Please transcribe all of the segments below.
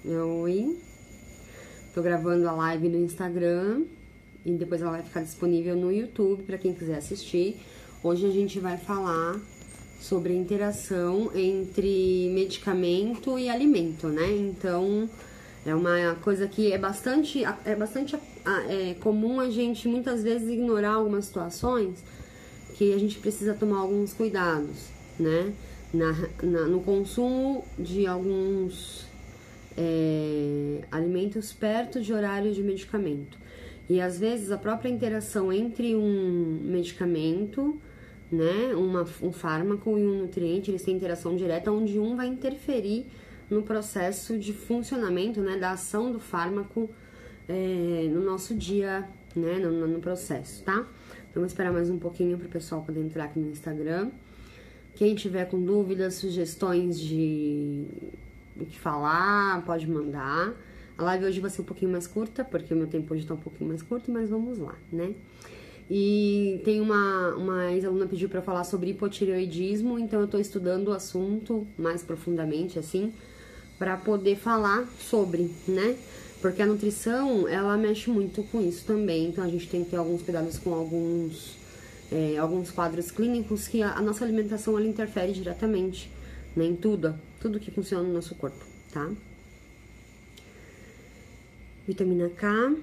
Oi. Tô gravando a live no Instagram e depois ela vai ficar disponível no YouTube para quem quiser assistir. Hoje a gente vai falar sobre a interação entre medicamento e alimento, né? Então, é uma coisa que é bastante comum a gente muitas vezes ignorar algumas situações que a gente precisa tomar alguns cuidados, né? No consumo de alguns alimentos perto de horário de medicamento. E às vezes a própria interação entre um medicamento, né, um fármaco e um nutriente, eles têm interação direta, onde um vai interferir no processo de funcionamento, né, da ação do fármaco no nosso dia, né, no processo, tá? Então, vou esperar mais um pouquinho para o pessoal poder entrar aqui no Instagram. Quem tiver com dúvidas, sugestões de o que falar, pode mandar. A live hoje vai ser um pouquinho mais curta, porque o meu tempo hoje tá um pouquinho mais curto, mas vamos lá, né? E tem uma ex-aluna pediu para falar sobre hipotireoidismo, então eu tô estudando o assunto mais profundamente, assim, para poder falar sobre, né? Porque a nutrição, ela mexe muito com isso também, então a gente tem que ter alguns cuidados com alguns quadros clínicos que a nossa alimentação, ela interfere diretamente, né, em tudo que funciona no nosso corpo, tá? Vitamina K,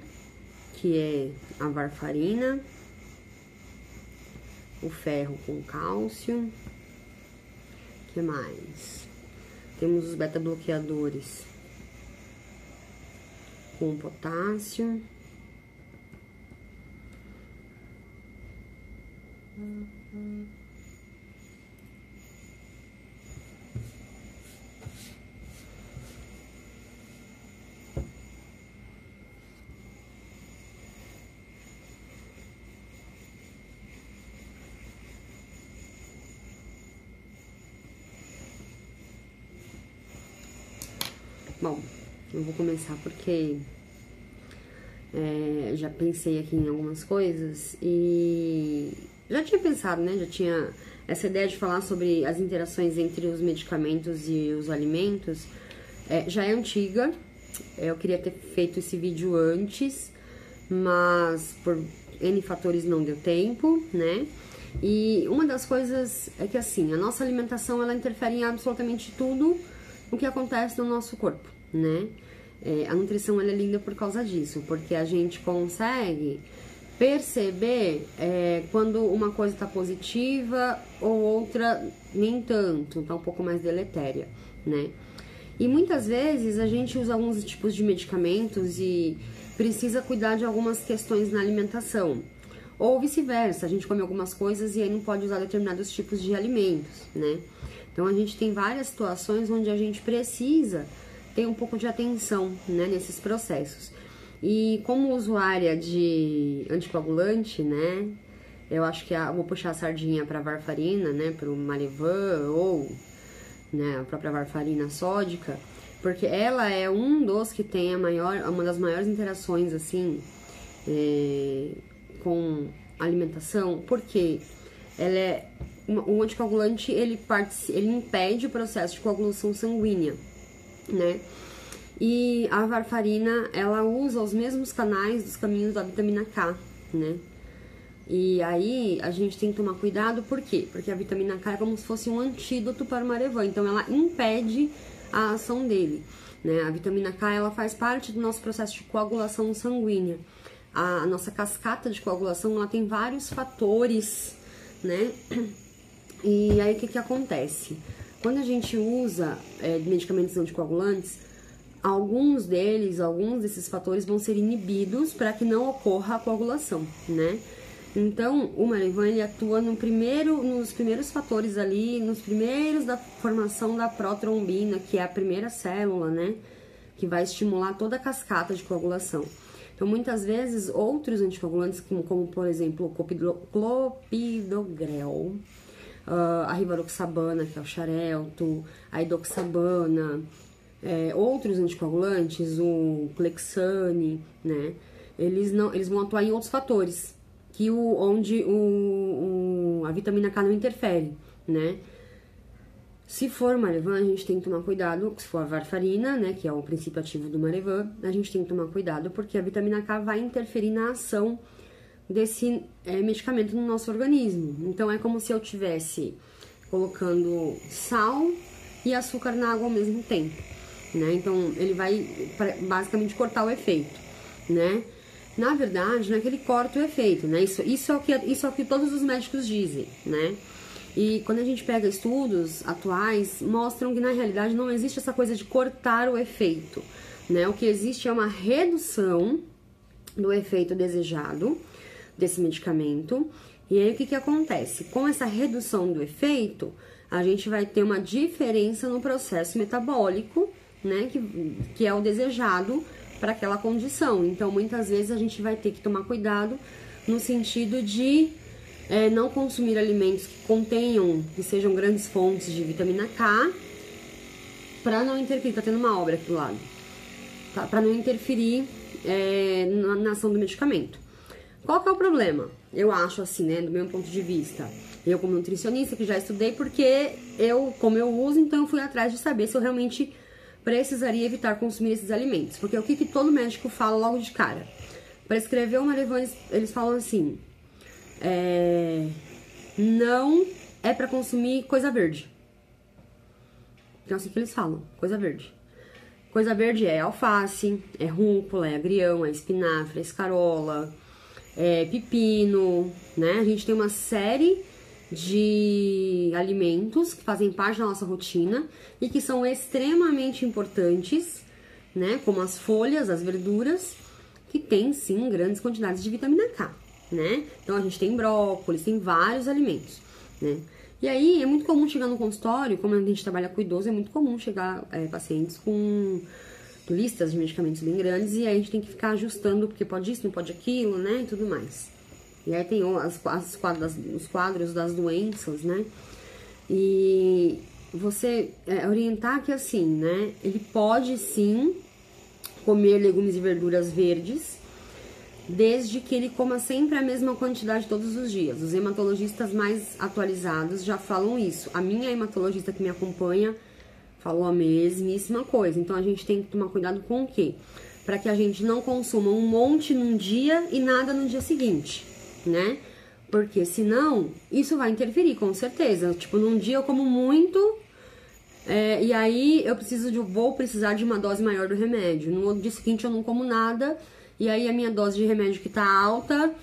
que é a varfarina, o ferro com cálcio, o que mais? Temos os beta-bloqueadores com potássio. Bom, eu vou começar porque já pensei aqui em algumas coisas e já tinha pensado, né? Já tinha essa ideia de falar sobre as interações entre os medicamentos e os alimentos. Já é antiga, eu queria ter feito esse vídeo antes, mas por N fatores não deu tempo, né? E uma das coisas é que, assim, a nossa alimentação, ela interfere em absolutamente tudo o que acontece no nosso corpo, né? A nutrição, ela é linda por causa disso, porque a gente consegue perceber quando uma coisa tá positiva ou outra nem tanto, tá um pouco mais deletéria, né? E muitas vezes a gente usa alguns tipos de medicamentos e precisa cuidar de algumas questões na alimentação. Ou vice-versa, a gente come algumas coisas e aí não pode usar determinados tipos de alimentos, né? Então, a gente tem várias situações onde a gente precisa ter um pouco de atenção, né, nesses processos. E como usuária de anticoagulante, né, eu acho que vou puxar a sardinha para varfarina, né, para o Marevan ou, né, a própria varfarina sódica, porque ela é um dos que tem uma das maiores interações, assim, com alimentação, porque o anticoagulante, ele impede o processo de coagulação sanguínea, né? E a varfarina, ela usa os mesmos canais dos caminhos da vitamina K, né? E aí, a gente tem que tomar cuidado, por quê? Porque a vitamina K é como se fosse um antídoto para o Marevan, então ela impede a ação dele, né? A vitamina K, ela faz parte do nosso processo de coagulação sanguínea. A nossa cascata de coagulação, ela tem vários fatores, né? E aí, o que acontece? Quando a gente usa medicamentos anticoagulantes, alguns desses fatores vão ser inibidos para que não ocorra a coagulação, né? Então, o Marevan, ele atua nos primeiros fatores ali, nos primeiros da formação da protrombina, que é a primeira célula, né? Que vai estimular toda a cascata de coagulação. Então, muitas vezes, outros anticoagulantes, como por exemplo, o clopidogrel, a rivaroxabana, que é o xarelto, a idoxabana, outros anticoagulantes, o Clexane, né? Eles vão atuar em outros fatores, onde a vitamina K não interfere, né? Se for Marevan, a gente tem que tomar cuidado, se for a varfarina, né, que é o princípio ativo do Marevan, a gente tem que tomar cuidado porque a vitamina K vai interferir na ação desse medicamento no nosso organismo. Então, é como se eu tivesse colocando sal e açúcar na água ao mesmo tempo, né? Então, ele vai basicamente cortar o efeito, né? Na verdade, não é que ele corta o efeito, né? Isso é o que todos os médicos dizem, né? E quando a gente pega estudos atuais, mostram que na realidade não existe essa coisa de cortar o efeito, né? O que existe é uma redução do efeito desejado desse medicamento. E aí o que acontece? Com essa redução do efeito, a gente vai ter uma diferença no processo metabólico, né? Que é o desejado para aquela condição. Então, muitas vezes a gente vai ter que tomar cuidado no sentido de não consumir alimentos que sejam grandes fontes de vitamina K, para não interferir. Tá tendo uma obra aqui do lado, tá? Para não interferir na ação do medicamento. Qual que é o problema? Eu acho assim, né, do meu ponto de vista, eu como nutricionista que já estudei, porque como eu uso, então eu fui atrás de saber se eu realmente precisaria evitar consumir esses alimentos. Porque o que todo médico fala logo de cara? Para escrever o Marevan, eles falam assim, não é para consumir coisa verde. Então, assim que eles falam, coisa verde. Coisa verde é alface, é rúcula, é agrião, é espinafre, é escarola, é pepino, né? A gente tem uma série de alimentos que fazem parte da nossa rotina e que são extremamente importantes, né? Como as folhas, as verduras, que tem sim grandes quantidades de vitamina K, né? Então a gente tem brócolis, tem vários alimentos, né? E aí é muito comum chegar no consultório, como a gente trabalha com idoso, é muito comum chegar pacientes com listas de medicamentos bem grandes e aí a gente tem que ficar ajustando, porque pode isso, não pode aquilo, né? E tudo mais. E aí tem os quadros das doenças, né? E você orientar que assim, né? Ele pode sim comer legumes e verduras verdes, desde que ele coma sempre a mesma quantidade todos os dias. Os hematologistas mais atualizados já falam isso. A minha hematologista que me acompanha falou a mesmíssima coisa. Então a gente tem que tomar cuidado com o quê? Para que a gente não consuma um monte num dia e nada no dia seguinte, né? Porque senão isso vai interferir, com certeza. Tipo, num dia eu como muito, e aí vou precisar de uma dose maior do remédio. No dia seguinte eu não como nada, e aí a minha dose de remédio que tá alta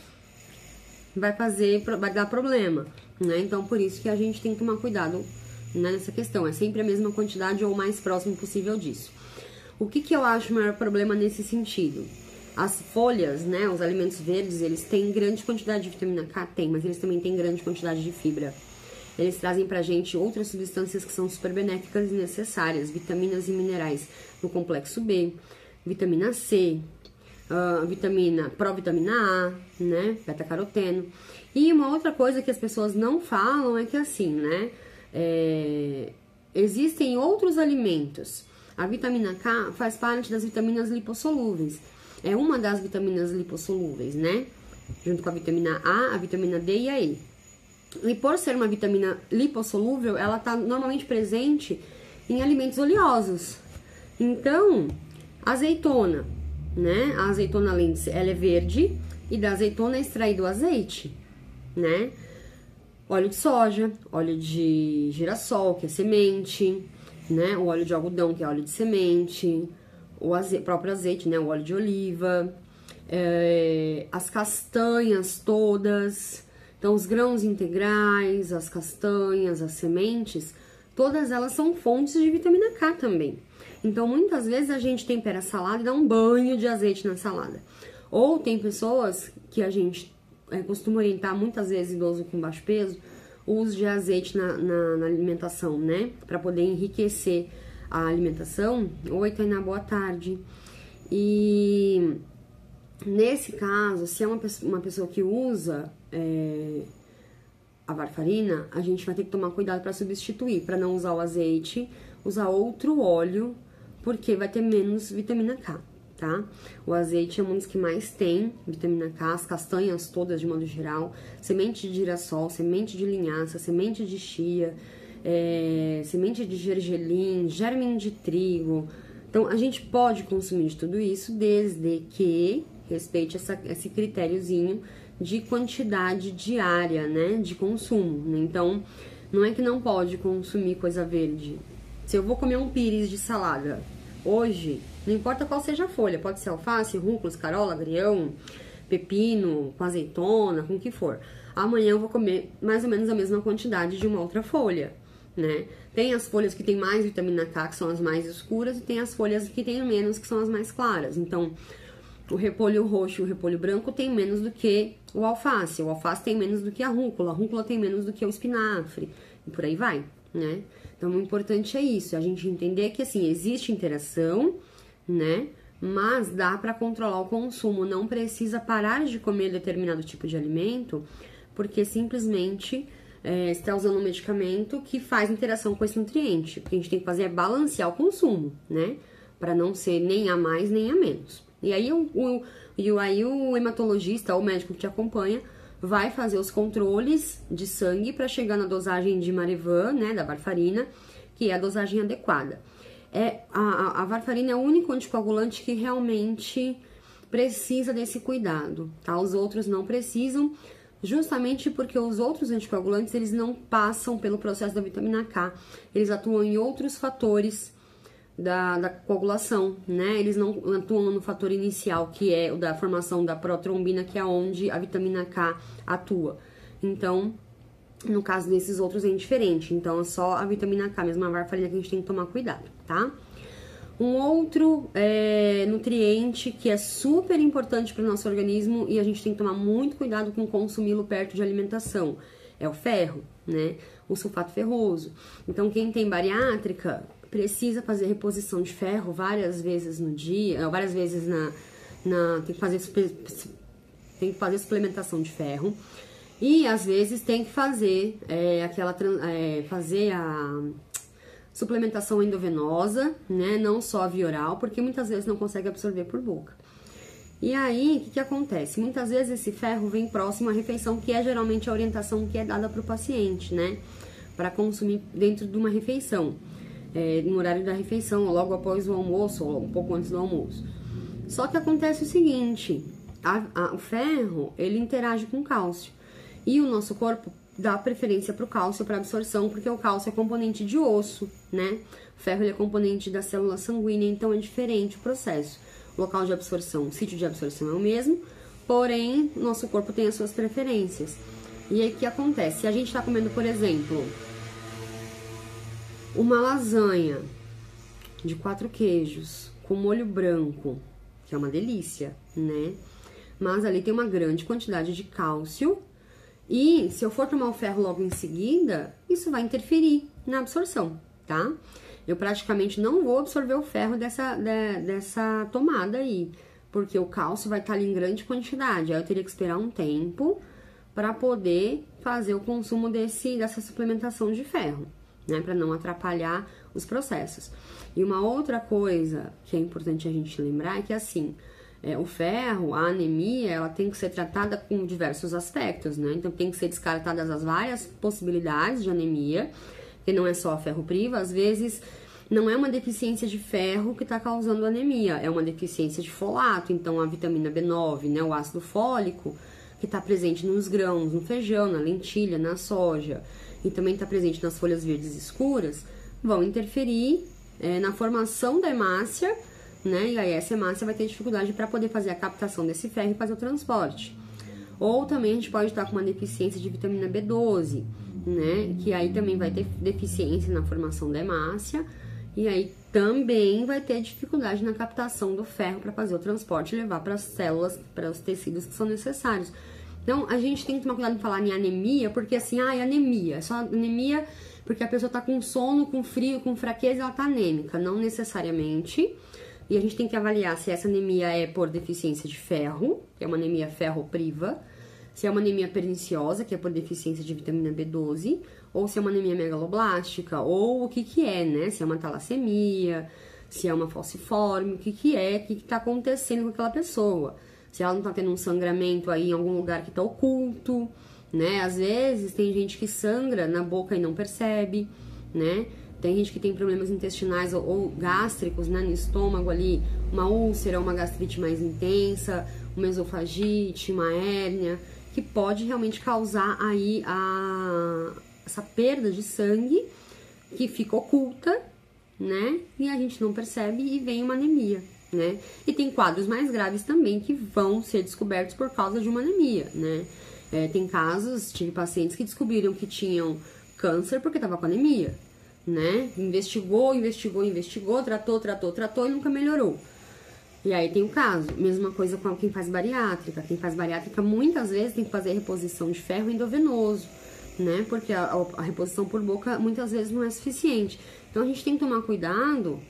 vai dar problema, né? Então por isso que a gente tem que tomar cuidado, né, nessa questão. É sempre a mesma quantidade ou o mais próximo possível disso. O que eu acho o maior problema nesse sentido? As folhas, né, os alimentos verdes, eles têm grande quantidade de vitamina K, mas eles também têm grande quantidade de fibra. Eles trazem pra gente outras substâncias que são super benéficas e necessárias, vitaminas e minerais do complexo B, vitamina C, provitamina A, né, beta-caroteno. E uma outra coisa que as pessoas não falam é que assim, né, existem outros alimentos. A vitamina K faz parte das vitaminas lipossolúveis. É uma das vitaminas lipossolúveis, né? Junto com a vitamina A, a vitamina D e a E. E por ser uma vitamina lipossolúvel, ela está normalmente presente em alimentos oleosos. Então, azeitona, né? A azeitona, ela é verde e da azeitona é extraído o azeite, né? Óleo de soja, óleo de girassol, que é semente, né? O óleo de algodão, que é óleo de semente, o próprio azeite, né? O óleo de oliva, as castanhas todas. Então, os grãos integrais, as castanhas, as sementes, todas elas são fontes de vitamina K também. Então, muitas vezes a gente tempera a salada e dá um banho de azeite na salada. Ou tem pessoas que a gente costuma orientar, muitas vezes idoso com baixo peso, o uso de azeite na alimentação, né? Para poder enriquecer a alimentação. Oi, Tainá, boa tarde. E nesse caso, se é uma pessoa que usa a varfarina, a gente vai ter que tomar cuidado para substituir, para não usar o azeite, usar outro óleo, porque vai ter menos vitamina K, tá? O azeite é um dos que mais tem vitamina K, as castanhas todas de modo geral, semente de girassol, semente de linhaça, semente de chia, semente de gergelim, germe de trigo. Então, a gente pode consumir de tudo isso desde que respeite esse critériozinho de quantidade diária, né, de consumo. Então, não é que não pode consumir coisa verde. Se eu vou comer um pires de salada hoje, não importa qual seja a folha, pode ser alface, rúcula, escarola, agrião, pepino, com azeitona, com o que for. Amanhã eu vou comer mais ou menos a mesma quantidade de uma outra folha, né? Tem as folhas que tem mais vitamina K, que são as mais escuras, e tem as folhas que tem menos, que são as mais claras. Então, o repolho roxo e o repolho branco tem menos do que o alface tem menos do que a rúcula tem menos do que o espinafre, e por aí vai, né? Então, o importante é isso, a gente entender que, assim, existe interação, né? Mas dá para controlar o consumo, não precisa parar de comer determinado tipo de alimento, porque simplesmente está usando um medicamento que faz interação com esse nutriente. O que a gente tem que fazer é balancear o consumo, né? Para não ser nem a mais nem a menos. E aí o hematologista ou o médico que te acompanha vai fazer os controles de sangue para chegar na dosagem de Marevan, né, da varfarina, que é a dosagem adequada. A varfarina é o único anticoagulante que realmente precisa desse cuidado, tá? Os outros não precisam, justamente porque os outros anticoagulantes, eles não passam pelo processo da vitamina K, eles atuam em outros fatores da coagulação, né? Eles não atuam no fator inicial, que é o da formação da protrombina, que é onde a vitamina K atua. Então, no caso desses outros é indiferente, então é só a vitamina K, mesmo a varfarina, que a gente tem que tomar cuidado, tá? Um outro nutriente que é super importante para o nosso organismo e a gente tem que tomar muito cuidado com consumi-lo perto de alimentação é o ferro, né? O sulfato ferroso. Então, quem tem bariátrica precisa fazer reposição de ferro várias vezes no dia, várias vezes tem que fazer suplementação de ferro. E às vezes tem que fazer fazer a suplementação endovenosa, né? Não só a via oral, porque muitas vezes não consegue absorver por boca. E aí, o que acontece? Muitas vezes esse ferro vem próximo à refeição, que é geralmente a orientação que é dada para o paciente, né? Para consumir dentro de uma refeição, no horário da refeição, ou logo após o almoço, ou um pouco antes do almoço. Só que acontece o seguinte, o ferro, ele interage com o cálcio. E o nosso corpo dá preferência para o cálcio, para absorção, porque o cálcio é componente de osso, né? O ferro ele é componente da célula sanguínea, então é diferente o processo. O local de absorção, o sítio de absorção é o mesmo, porém, nosso corpo tem as suas preferências. E aí o que acontece? Se a gente está comendo, por exemplo, uma lasanha de 4 queijos com molho branco, que é uma delícia, né? Mas ali tem uma grande quantidade de cálcio. E se eu for tomar o ferro logo em seguida, isso vai interferir na absorção, tá? Eu praticamente não vou absorver o ferro dessa tomada aí, porque o cálcio vai estar ali em grande quantidade. Aí eu teria que esperar um tempo para poder fazer o consumo dessa suplementação de ferro, né? Para não atrapalhar os processos. E uma outra coisa que é importante a gente lembrar é que, assim, o ferro, a anemia, ela tem que ser tratada com diversos aspectos, né? Então, tem que ser descartadas as várias possibilidades de anemia, que não é só a ferro priva. Às vezes, não é uma deficiência de ferro que está causando anemia, é uma deficiência de folato. Então, a vitamina B9, né, o ácido fólico, que está presente nos grãos, no feijão, na lentilha, na soja, e também está presente nas folhas verdes escuras, vão interferir na formação da hemácia, né? E aí essa hemácia vai ter dificuldade para poder fazer a captação desse ferro e fazer o transporte. Ou também a gente pode estar com uma deficiência de vitamina B12, né? Que aí também vai ter deficiência na formação da hemácia e aí também vai ter dificuldade na captação do ferro para fazer o transporte e levar para as células, para os tecidos que são necessários. Então, a gente tem que tomar cuidado em falar em anemia, porque assim, anemia, é só anemia porque a pessoa tá com sono, com frio, com fraqueza, ela tá anêmica, não necessariamente. E a gente tem que avaliar se essa anemia é por deficiência de ferro, que é uma anemia ferropriva, se é uma anemia perniciosa, que é por deficiência de vitamina B12, ou se é uma anemia megaloblástica, ou o que é, né? Se é uma talassemia, se é uma falciforme, o que tá acontecendo com aquela pessoa. Se ela não tá tendo um sangramento aí em algum lugar que tá oculto, né? Às vezes tem gente que sangra na boca e não percebe. né? Tem gente que tem problemas intestinais ou gástricos, né, no estômago ali, uma úlcera, uma gastrite mais intensa, uma esofagite, uma hérnia, que pode realmente causar aí essa perda de sangue que fica oculta, né? E a gente não percebe e vem uma anemia, né? E tem quadros mais graves também que vão ser descobertos por causa de uma anemia, né? Tem casos, tive pacientes que descobriram que tinham câncer porque tava com anemia, né? Investigou, tratou e nunca melhorou. E aí tem o caso, mesma coisa com quem faz bariátrica. Quem faz bariátrica muitas vezes tem que fazer reposição de ferro endovenoso, né? Porque a reposição por boca muitas vezes não é suficiente. Então a gente tem que tomar cuidado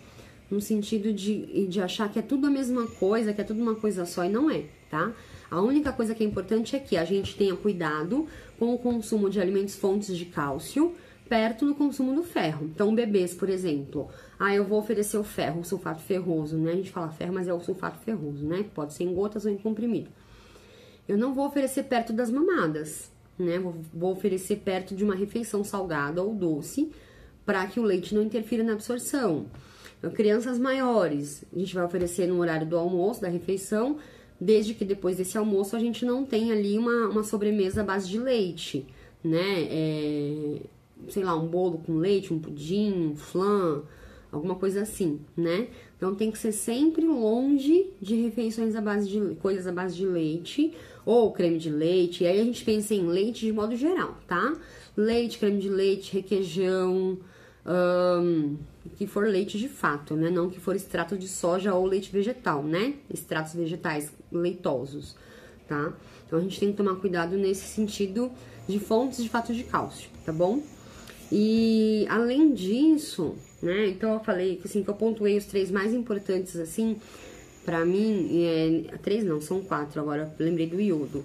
no sentido de achar que é tudo a mesma coisa, que é tudo uma coisa só, e não é, tá? A única coisa que é importante é que a gente tenha cuidado com o consumo de alimentos fontes de cálcio perto do consumo do ferro. Então, bebês, por exemplo, eu vou oferecer o ferro, o sulfato ferroso, né? A gente fala ferro, mas é o sulfato ferroso, né? Pode ser em gotas ou em comprimido. Eu não vou oferecer perto das mamadas, né? Vou oferecer perto de uma refeição salgada ou doce, para que o leite não interfira na absorção. Então, crianças maiores, a gente vai oferecer no horário do almoço, da refeição, desde que depois desse almoço a gente não tenha ali uma sobremesa à base de leite, né? Sei lá, um bolo com leite, um pudim, um flan, alguma coisa assim, né? Então tem que ser sempre longe de refeições à base de coisas à base de leite ou creme de leite. E aí a gente pensa em leite de modo geral, tá? Leite, creme de leite, requeijão, que for leite de fato, né? Não que for extrato de soja ou leite vegetal, né? Extratos vegetais leitosos, tá? Então a gente tem que tomar cuidado nesse sentido de fontes de fato de cálcio, tá bom? E além disso, né, então eu falei que assim, que eu pontuei os 3 mais importantes assim, pra mim, 3 não, são 4 agora, lembrei do iodo,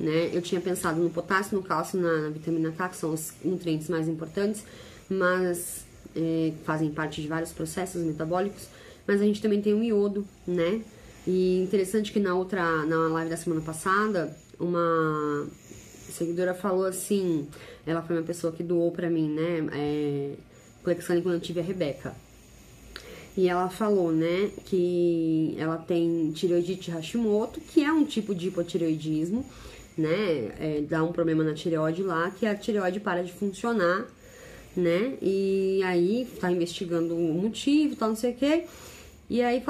né, eu tinha pensado no potássio, no cálcio, na vitamina K, que são os nutrientes mais importantes, mas fazem parte de vários processos metabólicos, mas a gente também tem o iodo, né, e interessante que na live da semana passada, uma seguidora falou assim, ela foi uma pessoa que doou pra mim, né, Clexane quando eu tive a Rebeca. E ela falou, né, que ela tem tireoidite Hashimoto, que é um tipo de hipotireoidismo, né, dá um problema na tireoide lá, que a tireoide para de funcionar, né, e aí tá investigando o motivo e tal, não sei o que. E aí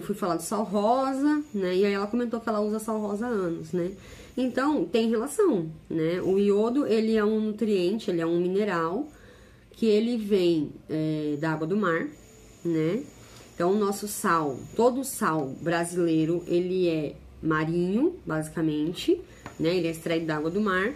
fui falar de sal rosa, né, e aí ela comentou que ela usa sal rosa há anos, né. Então, tem relação, né? O iodo, ele é um nutriente, ele é um mineral que ele vem da água do mar, né? Então, o nosso sal, todo o sal brasileiro, ele é marinho, basicamente, né? Ele é extraído da água do mar.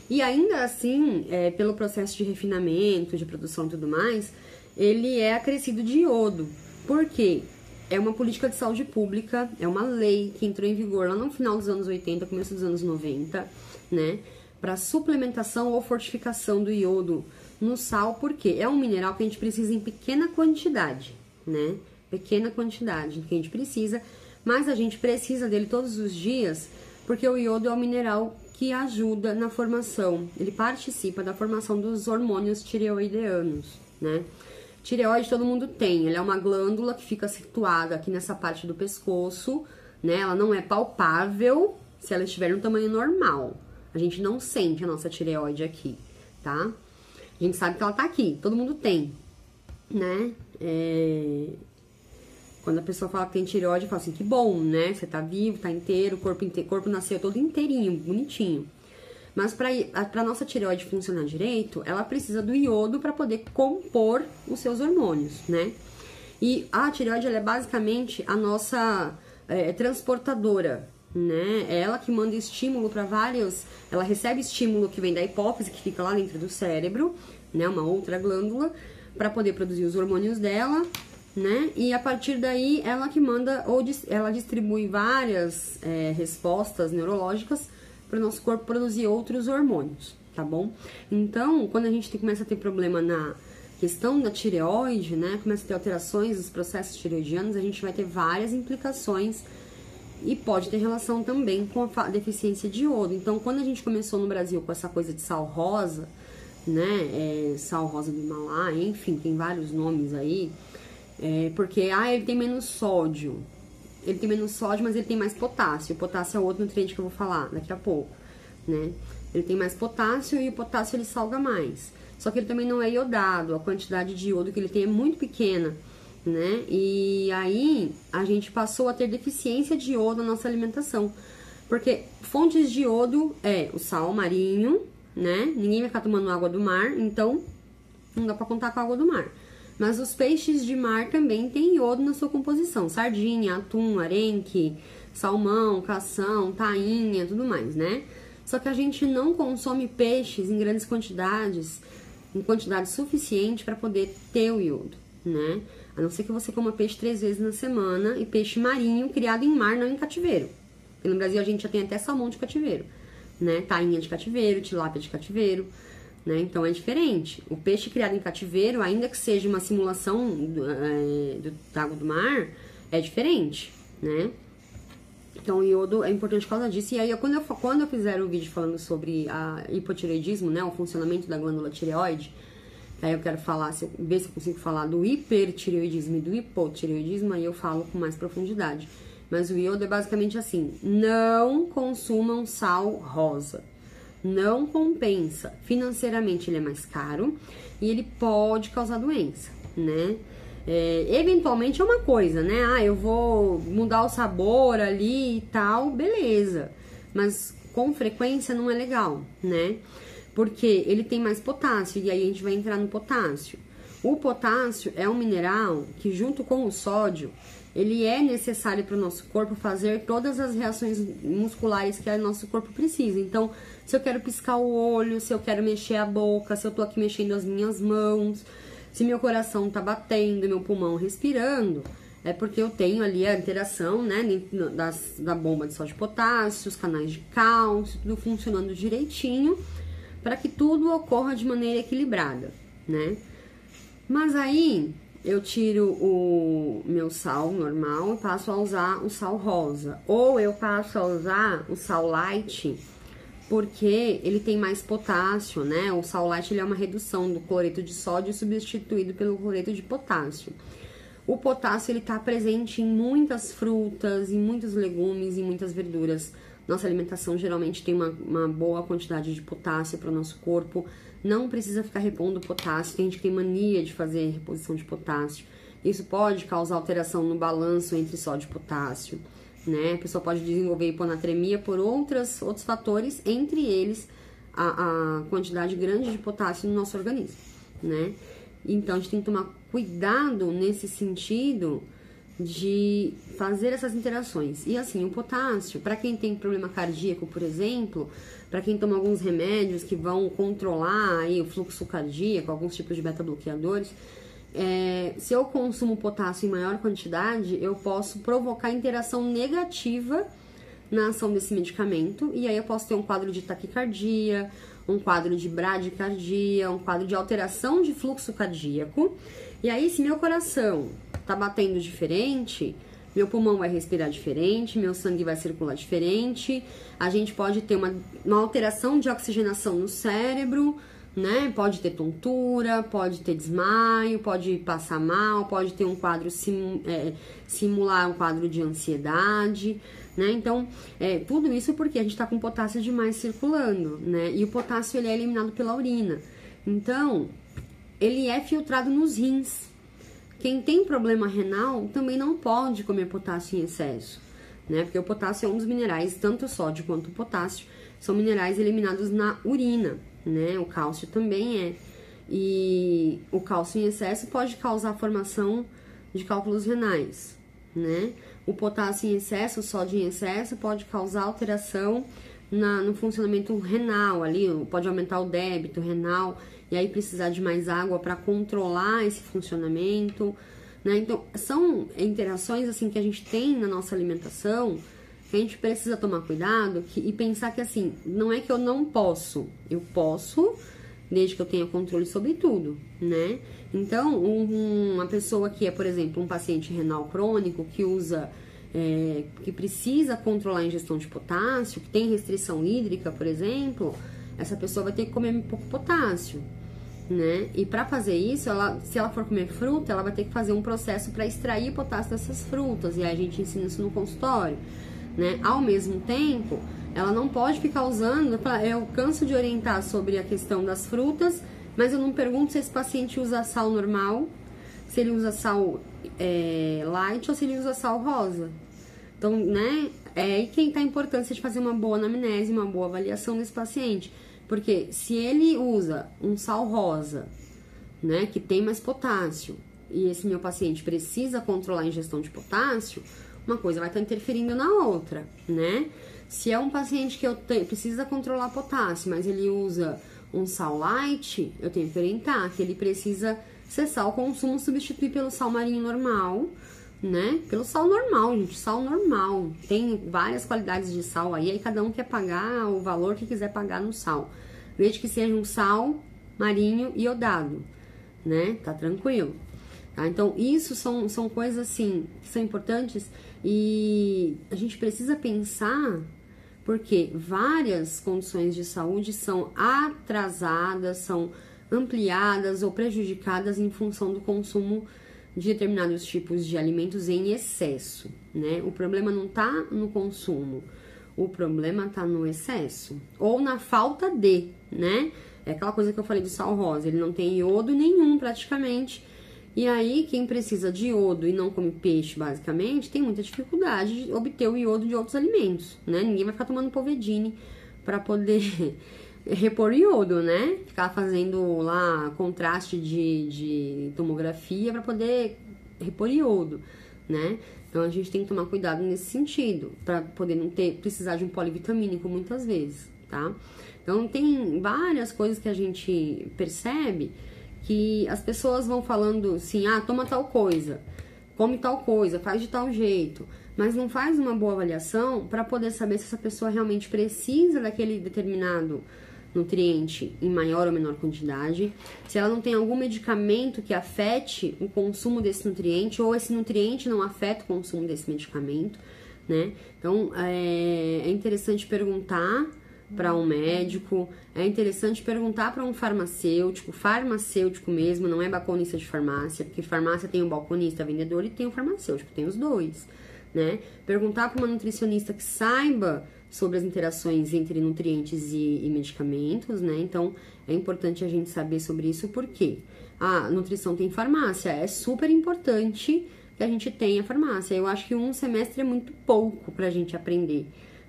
E ainda assim, pelo processo de refinamento, de produção e tudo mais, ele é acrescido de iodo. Por quê? É uma política de saúde pública, é uma lei que entrou em vigor lá no final dos anos 80, começo dos anos 90, né? Para suplementação ou fortificação do iodo no sal, porque é um mineral que a gente precisa em pequena quantidade, né? Pequena quantidade que a gente precisa, mas a gente precisa dele todos os dias, porque o iodo é um mineral que ajuda na formação, ele participa da formação dos hormônios tireoideanos, né? Tireoide todo mundo tem, ela é uma glândula que fica situada aqui nessa parte do pescoço, né? Ela não é palpável se ela estiver no tamanho normal. A gente não sente a nossa tireoide aqui, tá? A gente sabe que ela tá aqui, todo mundo tem, né? Quando a pessoa fala que tem tireoide, fala assim, que bom, né? Você tá vivo, tá inteiro, o corpo nasceu todo inteirinho, bonitinho. Mas para nossa tireoide funcionar direito, ela precisa do iodo para poder compor os seus hormônios, né? E a tireoide, ela é basicamente a nossa transportadora, né? É ela que manda estímulo para ela recebe estímulo que vem da hipófise, que fica lá dentro do cérebro, né? Uma outra glândula, para poder produzir os hormônios dela, né? E a partir daí, ela que manda, ela distribui várias respostas neurológicas para o nosso corpo produzir outros hormônios, tá bom? Então, quando a gente começa a ter problema na questão da tireoide, né, começa a ter alterações dos processos tireoidianos, a gente vai ter várias implicações e pode ter relação também com a deficiência de iodo. Então, quando a gente começou no Brasil com essa coisa de sal rosa, né? Sal rosa do Himalaia, enfim, tem vários nomes aí. Porque, ele tem menos sódio. Ele tem menos sódio, mas ele tem mais potássio. O potássio é outro nutriente que eu vou falar daqui a pouco, né? Ele tem mais potássio e o potássio ele salga mais. Só que ele também não é iodado, a quantidade de iodo que ele tem é muito pequena, né? E aí a gente passou a ter deficiência de iodo na nossa alimentação. Porque fontes de iodo é o sal marinho, né? Ninguém vai ficar tomando água do mar, então não dá pra contar com a água do mar. Mas os peixes de mar também têm iodo na sua composição. Sardinha, atum, arenque, salmão, cação, tainha, tudo mais, né? Só que a gente não consome peixes em grandes quantidades, em quantidade suficiente para poder ter o iodo, né? A não ser que você coma peixe 3 vezes na semana e peixe marinho criado em mar, não em cativeiro. Porque no Brasil a gente já tem até salmão de cativeiro, né? Tainha de cativeiro, tilápia de cativeiro. Né? Então é diferente. O peixe criado em cativeiro, ainda que seja uma simulação da água do mar, é diferente, né? Então o iodo é importante por causa disso. E aí quando eu fizer um vídeo falando sobre a hipotireoidismo, né, o funcionamento da glândula tireoide, aí eu quero falar, ver se eu consigo falar do hipertireoidismo e do hipotireoidismo, aí eu falo com mais profundidade. Mas o iodo é basicamente assim: não consumam sal rosa. Não compensa. Financeiramente ele é mais caro e ele pode causar doença, né? Eventualmente é uma coisa, né? Eu vou mudar o sabor ali e tal, beleza. Mas com frequência não é legal, né? Porque ele tem mais potássio e aí a gente vai entrar no potássio. O potássio é um mineral que, junto com o sódio, ele é necessário para o nosso corpo fazer todas as reações musculares que o nosso corpo precisa. Então, se eu quero piscar o olho, se eu quero mexer a boca, se eu tô aqui mexendo as minhas mãos, se meu coração tá batendo, meu pulmão respirando, é porque eu tenho ali a interação, né, da bomba de sódio e potássio, os canais de cálcio, tudo funcionando direitinho para que tudo ocorra de maneira equilibrada, né? Mas aí eu tiro o meu sal normal e passo a usar o sal rosa. Ou eu passo a usar o sal light, porque ele tem mais potássio, né? O sal light ele é uma redução do cloreto de sódio substituído pelo cloreto de potássio. O potássio ele está presente em muitas frutas, em muitos legumes, em muitas verduras. Nossa alimentação geralmente tem uma boa quantidade de potássio para o nosso corpo. Não precisa ficar repondo potássio, tem gente que tem mania de fazer reposição de potássio. Isso pode causar alteração no balanço entre sódio e potássio, né? A pessoa pode desenvolver hiponatremia por outros fatores, entre eles a quantidade grande de potássio no nosso organismo, né? Então a gente tem que tomar cuidado nesse sentido de fazer essas interações. E assim, o potássio, para quem tem problema cardíaco, por exemplo, para quem toma alguns remédios que vão controlar aí o fluxo cardíaco, alguns tipos de beta-bloqueadores, se eu consumo potássio em maior quantidade, eu posso provocar interação negativa na ação desse medicamento, e aí eu posso ter um quadro de taquicardia, um quadro de bradicardia, um quadro de alteração de fluxo cardíaco. E aí, se meu coração tá batendo diferente, meu pulmão vai respirar diferente, meu sangue vai circular diferente, a gente pode ter uma alteração de oxigenação no cérebro, né? Pode ter tontura, pode ter desmaio, pode passar mal, pode ter um quadro simular um quadro de ansiedade, né? Então, tudo isso porque a gente tá com potássio demais circulando, né? E o potássio ele é eliminado pela urina. Então, ele é filtrado nos rins. Quem tem problema renal também não pode comer potássio em excesso, né? Porque o potássio é um dos minerais, tanto o sódio quanto o potássio, são minerais eliminados na urina, né? O cálcio também é. E o cálcio em excesso pode causar a formação de cálculos renais, né? O potássio em excesso, o sódio em excesso pode causar alteração no funcionamento renal ali, pode aumentar o débito renal, e aí precisar de mais água para controlar esse funcionamento, né? Então, são interações assim que a gente tem na nossa alimentação, que a gente precisa tomar cuidado e pensar que assim, não é que eu não posso, eu posso, desde que eu tenha controle sobre tudo, né? Então, uma pessoa que é, por exemplo, um paciente renal crônico que usa, que precisa controlar a ingestão de potássio, que tem restrição hídrica, por exemplo, essa pessoa vai ter que comer pouco potássio. né? E para fazer isso, se ela for comer fruta, ela vai ter que fazer um processo para extrair potássio dessas frutas, e aí a gente ensina isso no consultório, né? Ao mesmo tempo, ela não pode ficar usando, eu canso de orientar sobre a questão das frutas, mas eu não pergunto se esse paciente usa sal normal, se ele usa sal light ou se ele usa sal rosa. Então, né, é aí que tá a importância de fazer uma boa anamnese, uma boa avaliação desse paciente. Porque se ele usa um sal rosa, né, que tem mais potássio, e esse meu paciente precisa controlar a ingestão de potássio, uma coisa vai estar interferindo na outra, né? Se é um paciente que precisa controlar potássio, mas ele usa um sal light, eu tenho que orientar que ele precisa cessar o consumo, substituir pelo sal marinho normal, né? Pelo sal normal, gente, sal normal. Tem várias qualidades de sal aí cada um quer pagar o valor que quiser pagar no sal. Desde que seja um sal marinho iodado, né? Tá tranquilo. Tá? Então, isso são coisas, assim, que são importantes e a gente precisa pensar porque várias condições de saúde são atrasadas, são ampliadas ou prejudicadas em função do consumo de determinados tipos de alimentos em excesso, né? O problema não tá no consumo, o problema tá no excesso ou na falta de, né? É aquela coisa que eu falei do sal rosa, ele não tem iodo nenhum praticamente, e aí quem precisa de iodo e não come peixe basicamente tem muita dificuldade de obter o iodo de outros alimentos, né? Ninguém vai ficar tomando Povedine para poder repor iodo, né? Ficar fazendo lá contraste de tomografia para poder repor iodo, né? Então a gente tem que tomar cuidado nesse sentido, para poder não precisar de um polivitamínico muitas vezes, tá? Então tem várias coisas que a gente percebe que as pessoas vão falando assim, toma tal coisa, come tal coisa, faz de tal jeito, mas não faz uma boa avaliação para poder saber se essa pessoa realmente precisa daquele determinado nutriente em maior ou menor quantidade, se ela não tem algum medicamento que afete o consumo desse nutriente, ou esse nutriente não afeta o consumo desse medicamento, né? Então, é interessante perguntar para um médico, é interessante perguntar para um farmacêutico mesmo, não é balconista de farmácia, porque farmácia tem o balconista, vendedor, e tem o farmacêutico, tem os dois, né? Perguntar para uma nutricionista que saiba sobre as interações entre nutrientes e medicamentos, né? Então, é importante a gente saber sobre isso, porque a nutrição tem farmácia, é super importante que a gente tenha farmácia. Eu acho que um semestre é muito pouco pra gente aprender,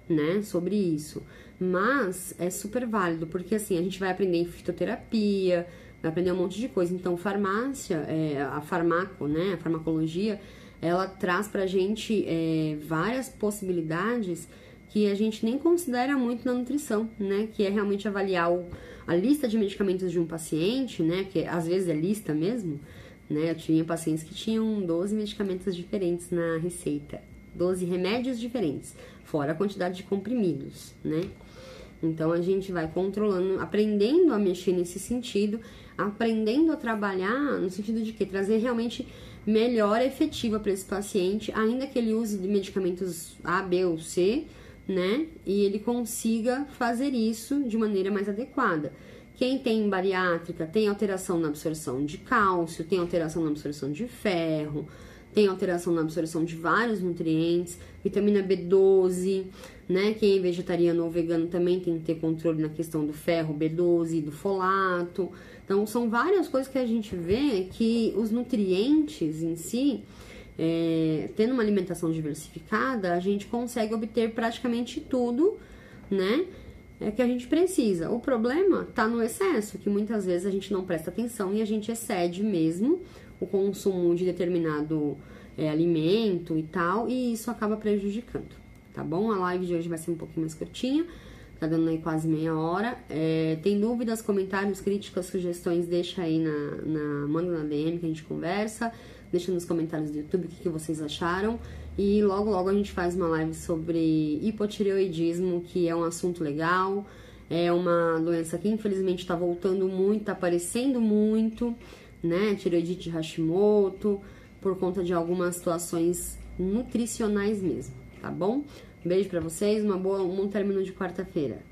né, sobre isso. Mas é super válido, porque assim, a gente vai aprender em fitoterapia, vai aprender um monte de coisa. Então, farmácia, a farmacologia, ela traz pra gente várias possibilidades que a gente nem considera muito na nutrição, né? Que é realmente avaliar a lista de medicamentos de um paciente, né? Que às vezes é lista mesmo, né? Eu tinha pacientes que tinham 12 medicamentos diferentes na receita, 12 remédios diferentes, fora a quantidade de comprimidos, né? Então, a gente vai controlando, aprendendo a mexer nesse sentido, aprendendo a trabalhar no sentido de que trazer realmente melhora efetiva para esse paciente, ainda que ele use de medicamentos A, B ou C, né? E ele consiga fazer isso de maneira mais adequada. Quem tem bariátrica tem alteração na absorção de cálcio, tem alteração na absorção de ferro, tem alteração na absorção de vários nutrientes, vitamina B12, né? Quem é vegetariano ou vegano também tem que ter controle na questão do ferro, B12 e do folato. Então, são várias coisas que a gente vê que os nutrientes em si, tendo uma alimentação diversificada, a gente consegue obter praticamente tudo, né? Que a gente precisa. O problema tá no excesso, que muitas vezes a gente não presta atenção e a gente excede mesmo o consumo de determinado alimento e tal, e isso acaba prejudicando, tá bom? A live de hoje vai ser um pouquinho mais curtinha, tá dando aí quase meia hora. Tem dúvidas, comentários, críticas, sugestões, deixa aí manda na DM que a gente conversa, deixa nos comentários do YouTube o que vocês acharam, e logo logo a gente faz uma live sobre hipotireoidismo, que é um assunto legal, é uma doença que infelizmente tá voltando muito, tá aparecendo muito, né, tireoidite de Hashimoto, por conta de algumas situações nutricionais mesmo, tá bom? Beijo pra vocês, um bom término de quarta-feira.